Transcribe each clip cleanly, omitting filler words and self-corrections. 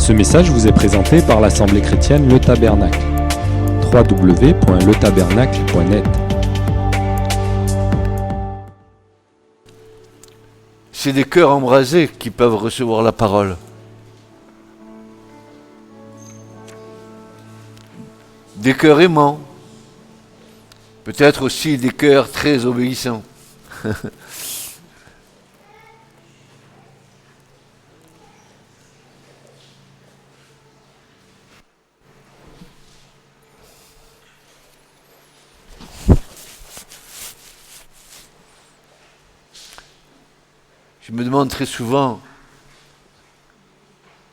Ce message vous est présenté par l'Assemblée chrétienne Le Tabernacle. www.letabernacle.net. C'est des cœurs embrasés qui peuvent recevoir la parole. Des cœurs aimants. Peut-être aussi des cœurs très obéissants. Je me demande très souvent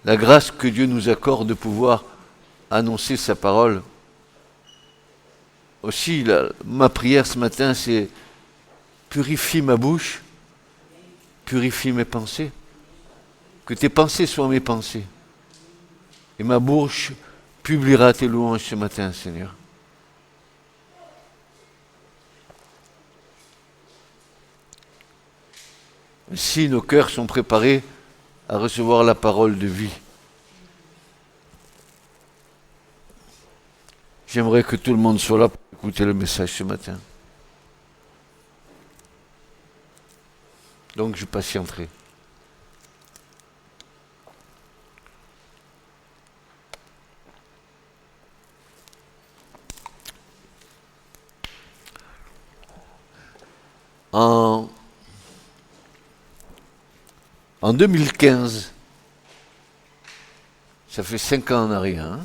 la grâce que Dieu nous accorde de pouvoir annoncer sa parole. Aussi, ma prière ce matin, c'est purifie ma bouche, purifie mes pensées. Que tes pensées soient mes pensées. Et ma bouche publiera tes louanges ce matin, Seigneur. Ainsi, nos cœurs sont préparés à recevoir la parole de vie. J'aimerais que tout le monde soit là pour écouter le message ce matin. Donc je patienterai. En 2015, ça fait 5 ans en arrière,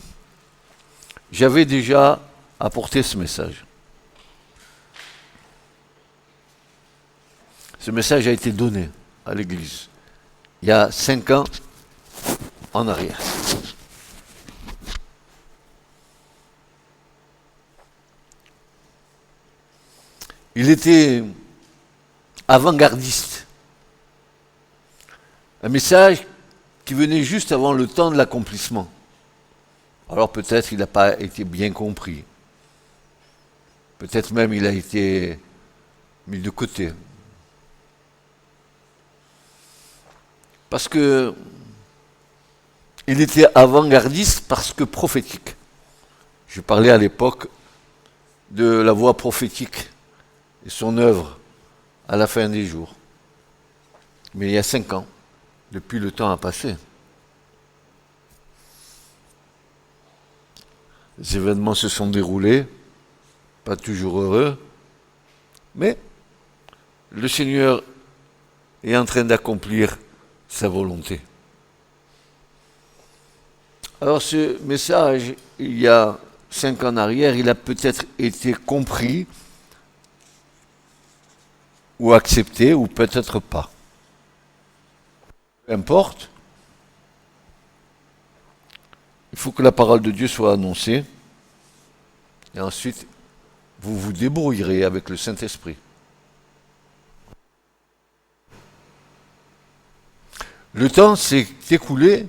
j'avais déjà apporté ce message. Ce message a été donné à l'Église il y a 5 ans en arrière. Il était avant-gardiste. Un message qui venait juste avant le temps de l'accomplissement. Alors peut-être il n'a pas été bien compris. Peut-être même il a été mis de côté. Parce que il était avant-gardiste parce que prophétique. Je parlais à l'époque de la voix prophétique et son œuvre à la fin des jours. Mais il y a 5 ans, depuis le temps a passé. Les événements se sont déroulés, pas toujours heureux, mais le Seigneur est en train d'accomplir sa volonté. Alors ce message, il y a 5 ans en arrière, il a peut-être été compris ou accepté ou peut-être pas. Peu importe, il faut que la parole de Dieu soit annoncée et ensuite vous vous débrouillerez avec le Saint-Esprit. Le temps s'est écoulé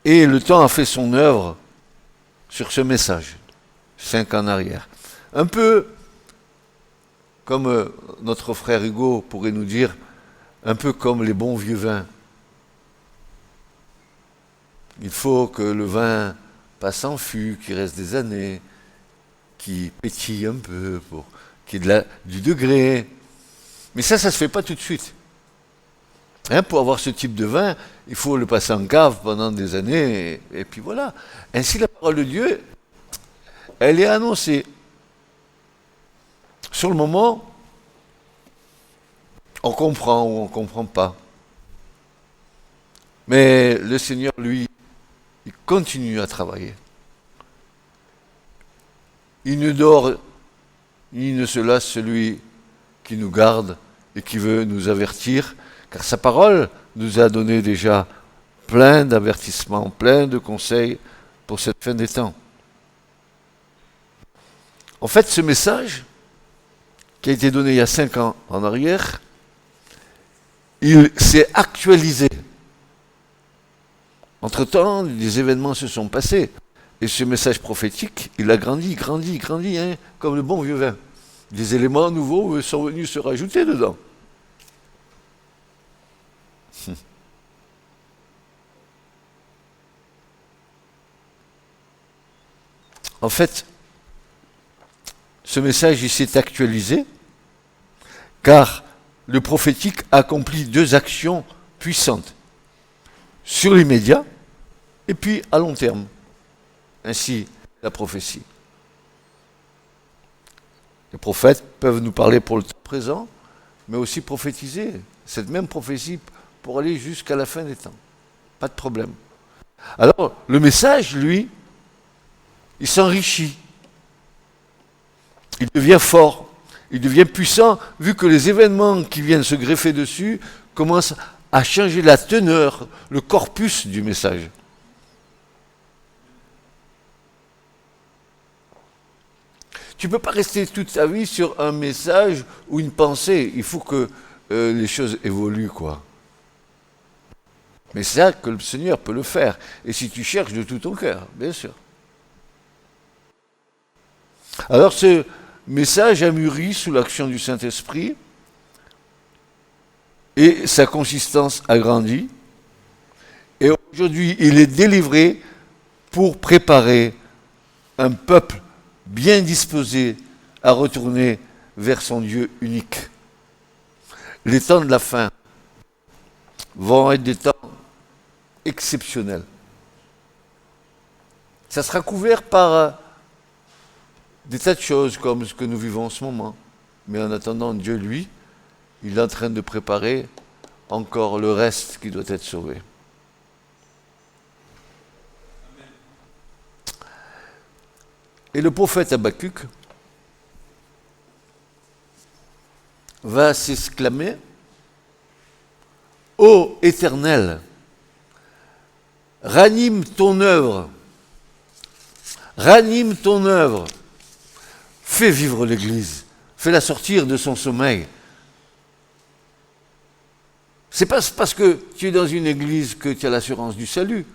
et le temps a fait son œuvre sur ce message, 5 ans en arrière. Un peu comme notre frère Hugo pourrait nous dire, un peu comme les bons vieux vins. Il faut que le vin passe en fût, qu'il reste des années, qu'il pétille un peu, qu'il y ait du degré. Mais ça ne se fait pas tout de suite. Pour avoir ce type de vin, il faut le passer en cave pendant des années, et puis voilà. Ainsi, la parole de Dieu, elle est annoncée. Sur le moment, on comprend ou on ne comprend pas. Mais le Seigneur, lui, il continue à travailler. Il ne dort, il ne se lasse celui qui nous garde et qui veut nous avertir, car sa parole nous a donné déjà plein d'avertissements, plein de conseils pour cette fin des temps. En fait, ce message, qui a été donné il y a 5 ans en arrière, il s'est actualisé. Entre-temps, des événements se sont passés. Et ce message prophétique, il a grandi, comme le bon vieux vin. Des éléments nouveaux sont venus se rajouter dedans. En fait, ce message il s'est actualisé car le prophétique accomplit deux actions puissantes sur l'immédiat et puis à long terme. Ainsi, la prophétie. Les prophètes peuvent nous parler pour le temps présent, mais aussi prophétiser cette même prophétie pour aller jusqu'à la fin des temps. Pas de problème. Alors, le message, lui, il s'enrichit. Il devient fort. Il devient puissant, vu que les événements qui viennent se greffer dessus commencent à changer la teneur, le corpus du message. Tu ne peux pas rester toute ta vie sur un message ou une pensée. Il faut que les choses évoluent, quoi. Mais c'est ça que le Seigneur peut le faire. Et si tu cherches de tout ton cœur, bien sûr. Alors ce message a mûri sous l'action du Saint-Esprit et sa consistance a grandi. Et aujourd'hui, il est délivré pour préparer un peuple bien disposé à retourner vers son Dieu unique. Les temps de la fin vont être des temps exceptionnels. Ça sera couvert par des tas de choses comme ce que nous vivons en ce moment. Mais en attendant, Dieu, lui, il est en train de préparer encore le reste qui doit être sauvé. Et le prophète Habakkuk va s'exclamer « Ô Éternel, ranime ton œuvre, fais vivre l'Église, fais-la sortir de son sommeil. » C'est pas parce que tu es dans une église que tu as l'assurance du salut.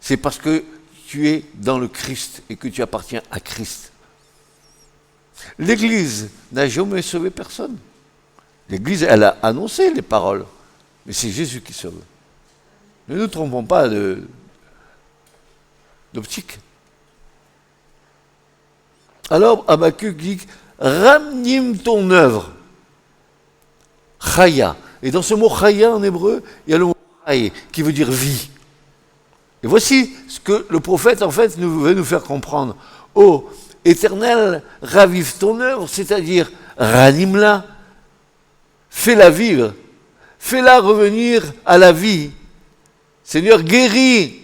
C'est parce que tu es dans le Christ et que tu appartiens à Christ. L'église n'a jamais sauvé personne. L'église, elle a annoncé les paroles, mais c'est Jésus qui sauve. Ne nous trompons pas d'optique. Alors, Habakkuk dit, ranime ton œuvre. Chaya. Et dans ce mot chaya en hébreu, il y a le mot chay, qui veut dire vie. Et voici ce que le prophète, en fait, veut nous faire comprendre. Ô Éternel, ravive ton œuvre, c'est-à-dire ranime-la, fais-la vivre, fais-la revenir à la vie. Seigneur, guéris.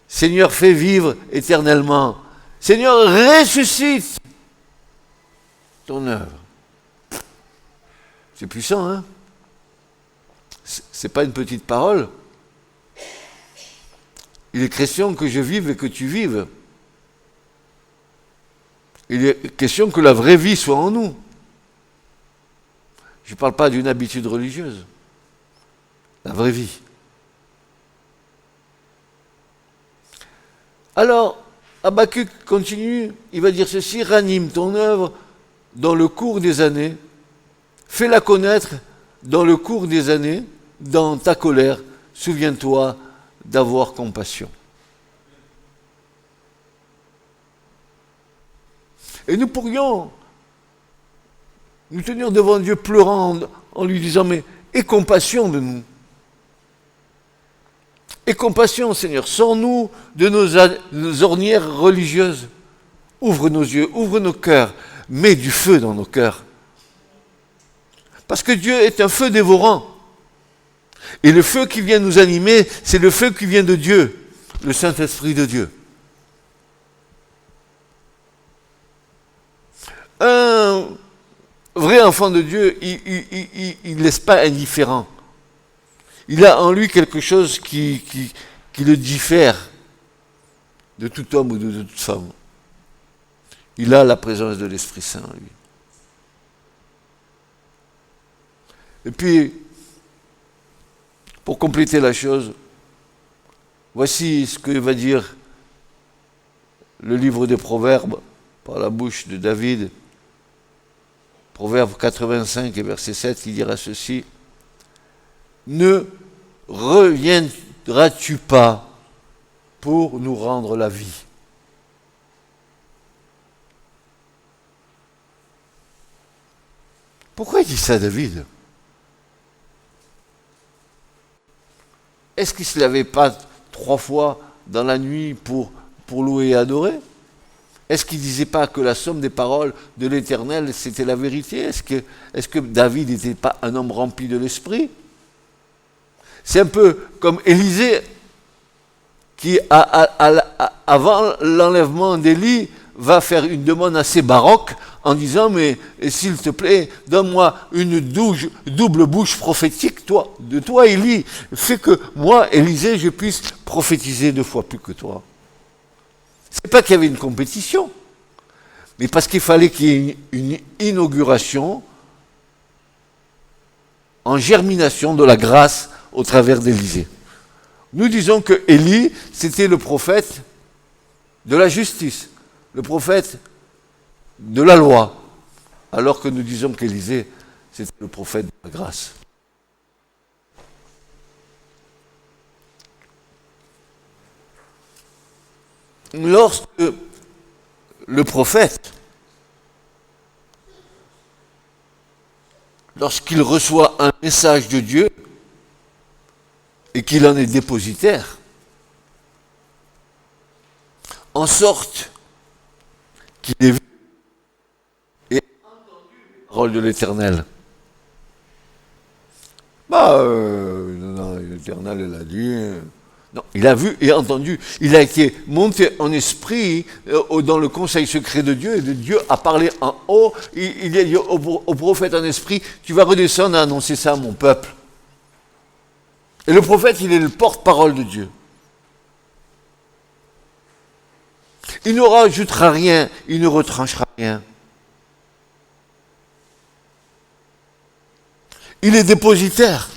Seigneur, fais vivre éternellement. Seigneur, ressuscite ton œuvre. C'est puissant, hein? C'est pas une petite parole. Il est question que je vive et que tu vives. Il est question que la vraie vie soit en nous. Je ne parle pas d'une habitude religieuse. La vraie vie. Alors, Habakkuk continue, il va dire ceci, ranime ton œuvre dans le cours des années, fais-la connaître dans le cours des années, dans ta colère, souviens-toi d'avoir compassion. Et nous pourrions nous tenir devant Dieu pleurant en lui disant, mais aie compassion de nous. Aie compassion, Seigneur, sors-nous de nos ornières religieuses. Ouvre nos yeux, ouvre nos cœurs, mets du feu dans nos cœurs. Parce que Dieu est un feu dévorant. Et le feu qui vient nous animer, c'est le feu qui vient de Dieu, le Saint-Esprit de Dieu. Un vrai enfant de Dieu, il ne laisse pas indifférent. Il a en lui quelque chose qui le diffère de tout homme ou de toute femme. Il a la présence de l'Esprit Saint en lui. Et puis, pour compléter la chose, voici ce que va dire le livre des Proverbes par la bouche de David. Proverbe 85 et verset 7, il dira ceci. Ne reviendras-tu pas pour nous rendre la vie? Pourquoi il dit ça à David? Est-ce qu'il ne se lavait pas 3 fois dans la nuit pour louer et adorer? Est-ce qu'il ne disait pas que la somme des paroles de l'Éternel, c'était la vérité? Est-ce que David n'était pas un homme rempli de l'esprit? C'est un peu comme Élisée, qui, avant l'enlèvement d'Élie, va faire une demande assez baroque en disant, mais s'il te plaît, donne-moi une double bouche prophétique, de toi, Élie, fais que moi, Élisée, je puisse prophétiser 2 fois plus que toi. C'est pas qu'il y avait une compétition, mais parce qu'il fallait qu'il y ait une inauguration en germination de la grâce au travers d'Élisée. Nous disons que Élie, c'était le prophète de la justice, le prophète de la loi, alors que nous disons qu'Élisée, c'était le prophète de la grâce. Lorsque le prophète, lorsqu'il reçoit un message de Dieu et qu'il en est dépositaire, en sorte qu'il ait vu et entendu les paroles de l'Éternel. Non, l'Éternel, il a dit... Non, il a vu et entendu. Il a été monté en esprit dans le conseil secret de Dieu, et Dieu a parlé en haut. Il a dit au prophète en esprit, tu vas redescendre à annoncer ça à mon peuple. Et le prophète, il est le porte-parole de Dieu. Il ne rajoutera rien, il ne retranchera rien. Il est dépositaire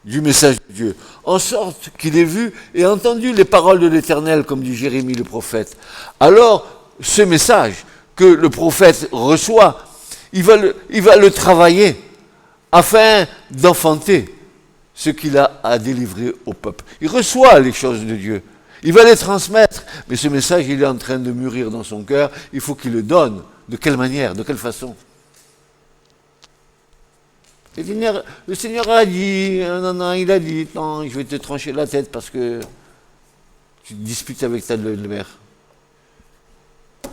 du message de Dieu, en sorte qu'il ait vu et entendu les paroles de l'Éternel, comme dit Jérémie le prophète. Alors, ce message que le prophète reçoit, il va le travailler afin d'enfanter ce qu'il a à délivrer au peuple. Il reçoit les choses de Dieu. Il va les transmettre, mais ce message, il est en train de mûrir dans son cœur. Il faut qu'il le donne. De quelle manière? De quelle façon? Le Seigneur a dit, non, il a dit, non, je vais te trancher la tête parce que tu te disputes avec ta belle-mère. Vous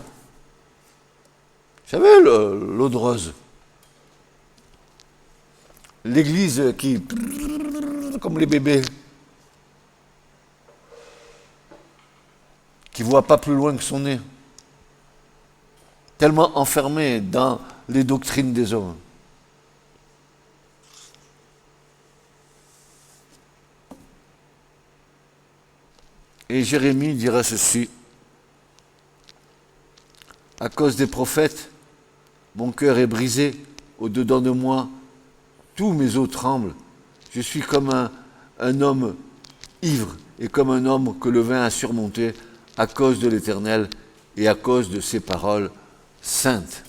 savez, l'eau de rose. L'église qui, comme les bébés, qui ne voit pas plus loin que son nez, tellement enfermé dans les doctrines des hommes. Et Jérémie dira ceci: à cause des prophètes, mon cœur est brisé au-dedans de moi, tous mes os tremblent. Je suis comme un homme ivre et comme un homme que le vin a surmonté à cause de l'Éternel et à cause de ses paroles saintes.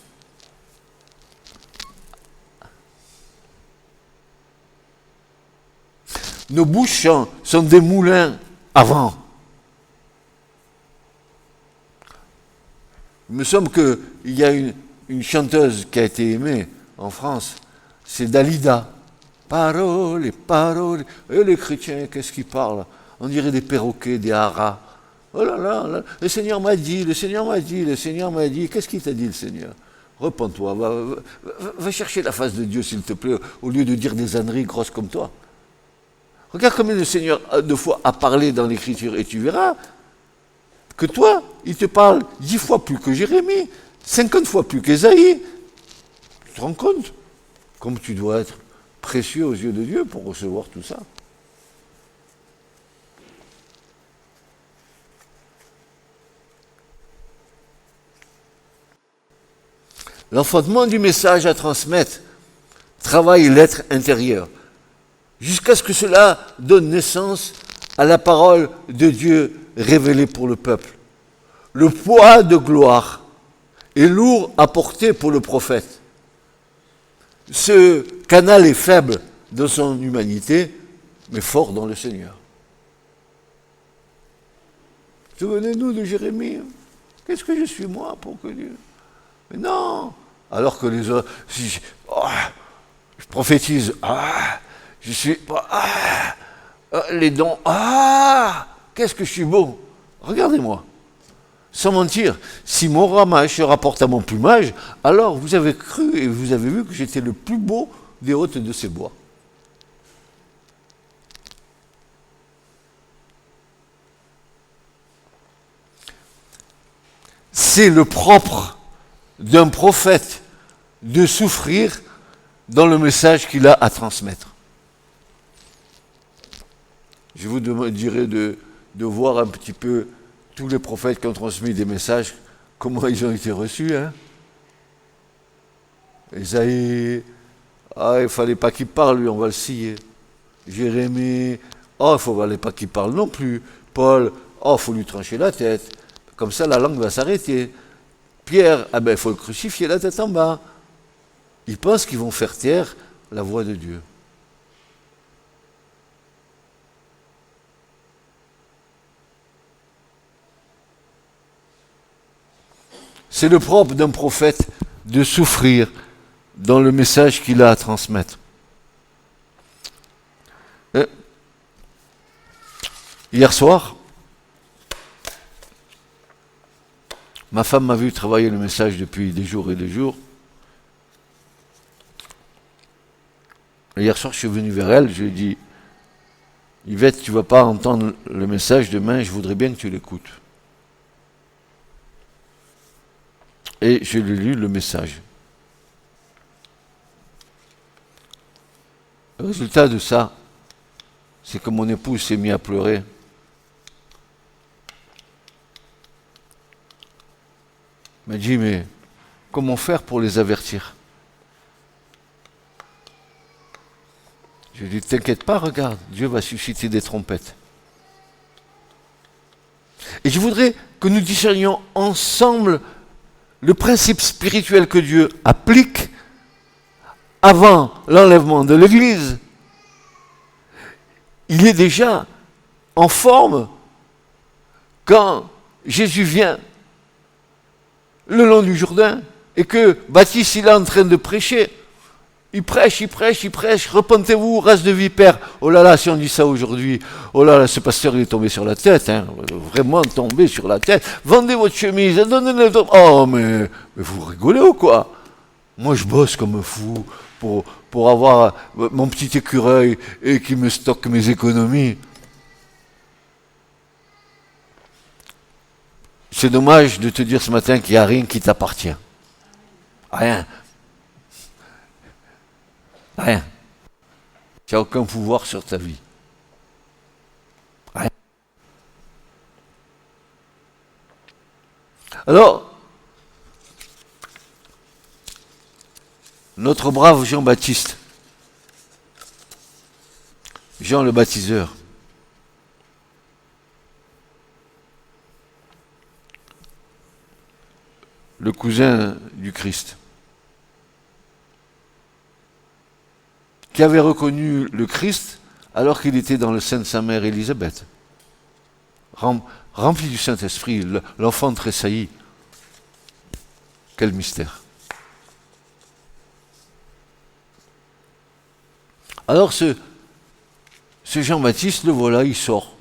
Nos bouches sont des moulins à vent. Il me semble qu'il y a une chanteuse qui a été aimée en France, c'est Dalida. Paroles et paroles. Et les chrétiens, qu'est-ce qu'ils parlent? On dirait des perroquets, des haras. Oh là là, le Seigneur m'a dit, le Seigneur m'a dit, le Seigneur m'a dit. Qu'est-ce qu'il t'a dit, le Seigneur? Repens-toi, va chercher la face de Dieu, s'il te plaît, au lieu de dire des âneries grosses comme toi. Regarde combien le Seigneur, 2 fois, a parlé dans l'Écriture, et tu verras que toi, il te parle 10 fois plus que Jérémie, 50 fois plus qu'Ésaïe. Tu te rends compte comme tu dois être précieux aux yeux de Dieu pour recevoir tout ça. L'enfantement du message à transmettre travaille l'être intérieur, jusqu'à ce que cela donne naissance à la parole de Dieu révélée pour le peuple. Le poids de gloire est lourd à porter pour le prophète. Ce canal est faible dans son humanité, mais fort dans le Seigneur. Souvenez-nous de Jérémie. Qu'est-ce que je suis moi pour que Dieu... Mais non, Alors que les autres, si je prophétise, je suis, les dons, qu'est-ce que je suis beau. Regardez-moi. Sans mentir, si mon ramage se rapporte à mon plumage, alors vous avez cru et vous avez vu que j'étais le plus beau des hôtes de ces bois. C'est le propre d'un prophète de souffrir dans le message qu'il a à transmettre. Je vous dirais de voir un petit peu tous les prophètes qui ont transmis des messages, comment ils ont été reçus. Ésaïe, il ne fallait pas qu'il parle, lui, on va le scier. Jérémie, il ne fallait pas qu'il parle non plus. Paul, il faut lui trancher la tête. Comme ça, la langue va s'arrêter. Pierre, il faut le crucifier la tête en bas. Ils pensent qu'ils vont faire taire la voix de Dieu. C'est le propre d'un prophète de souffrir dans le message qu'il a à transmettre. Hier soir, ma femme m'a vu travailler le message depuis des jours et des jours. Et hier soir, je suis venu vers elle, je lui ai dit, Yvette, tu ne vas pas entendre le message demain, je voudrais bien que tu l'écoutes. Et je lui ai lu le message. Le résultat de ça, c'est que mon épouse s'est mise à pleurer. Elle m'a dit, mais comment faire pour les avertir? Je lui ai dit, t'inquiète pas, regarde, Dieu va susciter des trompettes. Et je voudrais que nous discernions ensemble le principe spirituel que Dieu applique avant l'enlèvement de l'Église. Il est déjà en forme quand Jésus vient le long du Jourdain et que Baptiste il est en train de prêcher. Il prêche, repentez-vous, race de vipères. Oh là là, si on dit ça aujourd'hui, oh là là, ce pasteur il est tombé sur la tête, vraiment tombé sur la tête. Vendez votre chemise, donnez-le. Oh mais vous rigolez ou quoi? Moi je bosse comme un fou pour avoir mon petit écureuil et qui me stocke mes économies. C'est dommage de te dire ce matin qu'il n'y a rien qui t'appartient. Rien. Rien. Tu n'as aucun pouvoir sur ta vie. Rien. Alors, notre brave Jean-Baptiste, Jean le baptiseur, le cousin du Christ, qui avait reconnu le Christ alors qu'il était dans le sein de sa mère Élisabeth, rempli du Saint-Esprit, l'enfant tressaillit. Quel mystère. Alors ce Jean-Baptiste, le voilà, il sort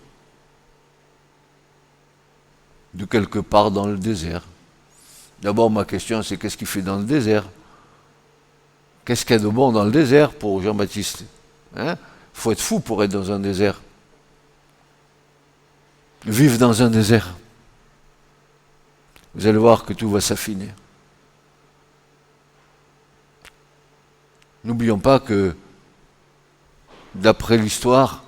de quelque part dans le désert. D'abord, ma question, c'est qu'est-ce qu'il fait dans le désert? Qu'est-ce qu'il y a de bon dans le désert pour Jean-Baptiste? Faut être fou pour être dans un désert. Vivre dans un désert. Vous allez voir que tout va s'affiner. N'oublions pas que, d'après l'histoire,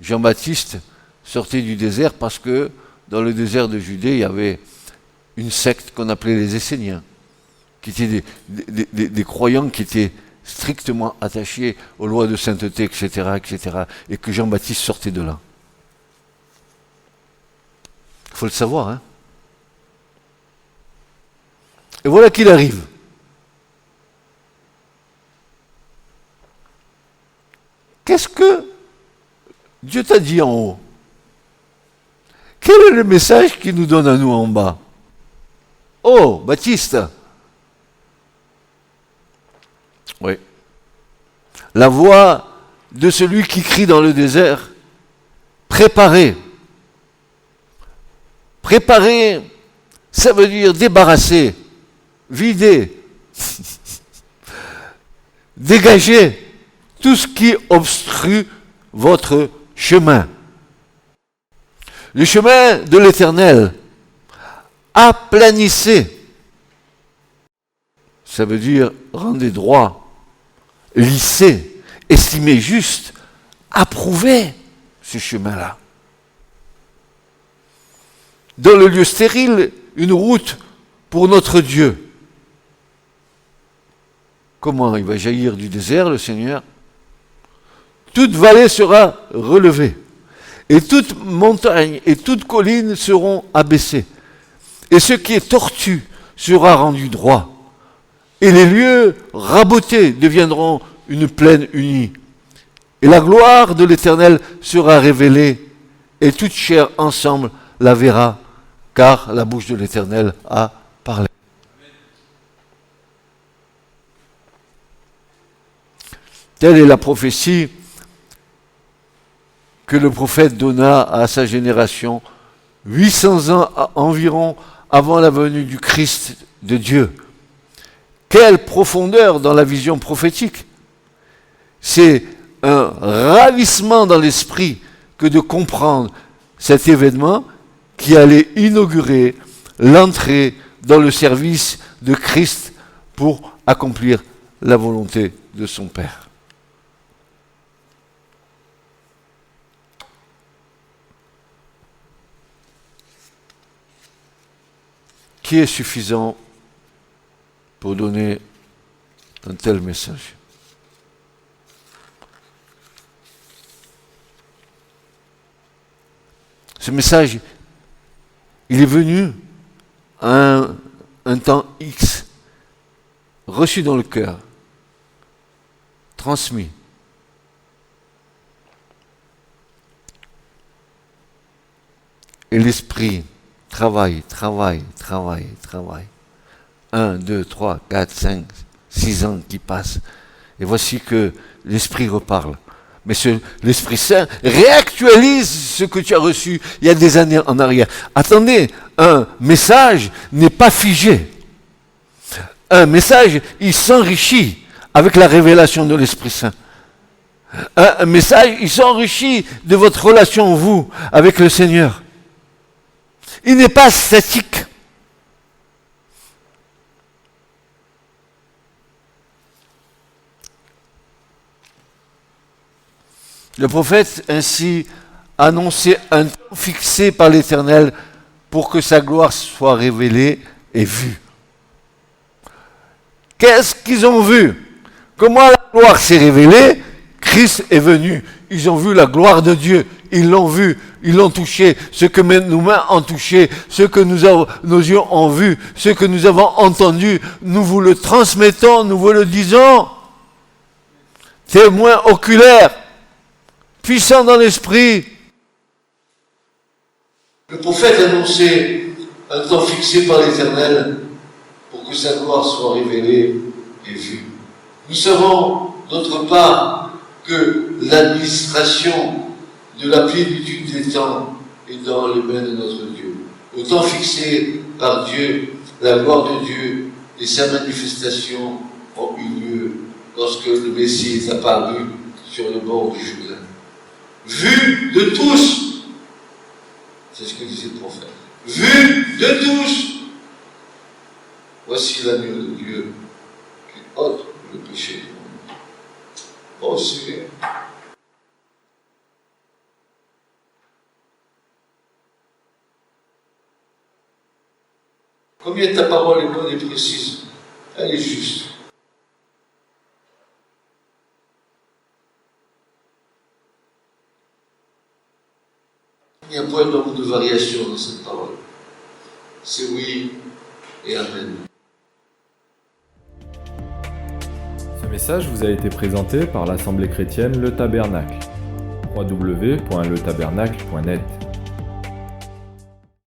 Jean-Baptiste sortait du désert parce que dans le désert de Judée, il y avait une secte qu'on appelait les Esséniens, qui étaient des croyants qui étaient strictement attachés aux lois de sainteté, etc., et que Jean-Baptiste sortait de là. Il faut le savoir, Et voilà qu'il arrive. Qu'est-ce que Dieu t'a dit en haut? Quel est le message qu'il nous donne à nous en bas? Oh, Baptiste, Oui. La voix de celui qui crie dans le désert, préparez. Préparer, ça veut dire débarrasser, vider, dégager tout ce qui obstrue votre chemin. Le chemin de l'Éternel, aplanissez. Ça veut dire rendez droit, lissez, estimez juste, approuvez ce chemin-là. Dans le lieu stérile, une route pour notre Dieu. Comment il va jaillir du désert, le Seigneur? Toute vallée sera relevée, et toute montagne et toute colline seront abaissées, et ce qui est tortu sera rendu droit, et les lieux rabotés deviendront une plaine unie, et la gloire de l'Éternel sera révélée, et toute chair ensemble la verra, car la bouche de l'Éternel a parlé. Telle est la prophétie que le prophète donna à sa génération 800 ans environ avant la venue du Christ de Dieu. Quelle profondeur dans la vision prophétique! C'est un ravissement dans l'esprit que de comprendre cet événement qui allait inaugurer l'entrée dans le service de Christ pour accomplir la volonté de son Père. Qui est suffisant pour donner un tel message? Ce message, il est venu à un temps X, reçu dans le cœur, transmis. Et l'esprit travaille. 1, 2, 3, 4, 5, 6 ans qui passent. Et voici que l'esprit reparle. Mais l'Esprit Saint réactualise ce que tu as reçu il y a des années en arrière. Attendez, un message n'est pas figé. Un message, il s'enrichit avec la révélation de l'Esprit Saint. Un message, il s'enrichit de votre relation, vous, avec le Seigneur. Il n'est pas statique. Le prophète ainsi annonçait un temps fixé par l'Éternel pour que sa gloire soit révélée et vue. Qu'est-ce qu'ils ont vu? Comment la gloire s'est révélée? Christ est venu. Ils ont vu la gloire de Dieu. Ils l'ont vu, ils l'ont touché. Ce que nos mains ont touché, ce que nos yeux ont vu, ce que nous avons entendu, nous vous le transmettons, nous vous le disons. Témoins oculaires, puissants dans l'esprit. Le prophète annonçait un temps fixé par l'Éternel pour que sa gloire soit révélée et vue. Nous savons, d'autre part, que l'administration de la plénitude des temps est dans les mains de notre Dieu. Au temps fixé par Dieu, la gloire de Dieu et sa manifestation ont eu lieu lorsque le Messie est apparu sur le bord du Jourdain. Vu de tous, c'est ce que disait le prophète, vu de tous, voici l'agneau de Dieu qui ôte le péché du monde. Oh Seigneur. Combien ta parole est bonne et précise, elle est juste. Il n'y a point donc de variation dans cette parole. C'est oui et amen. Ce message vous a été présenté par l'Assemblée chrétienne Le Tabernacle. www.letabernacle.net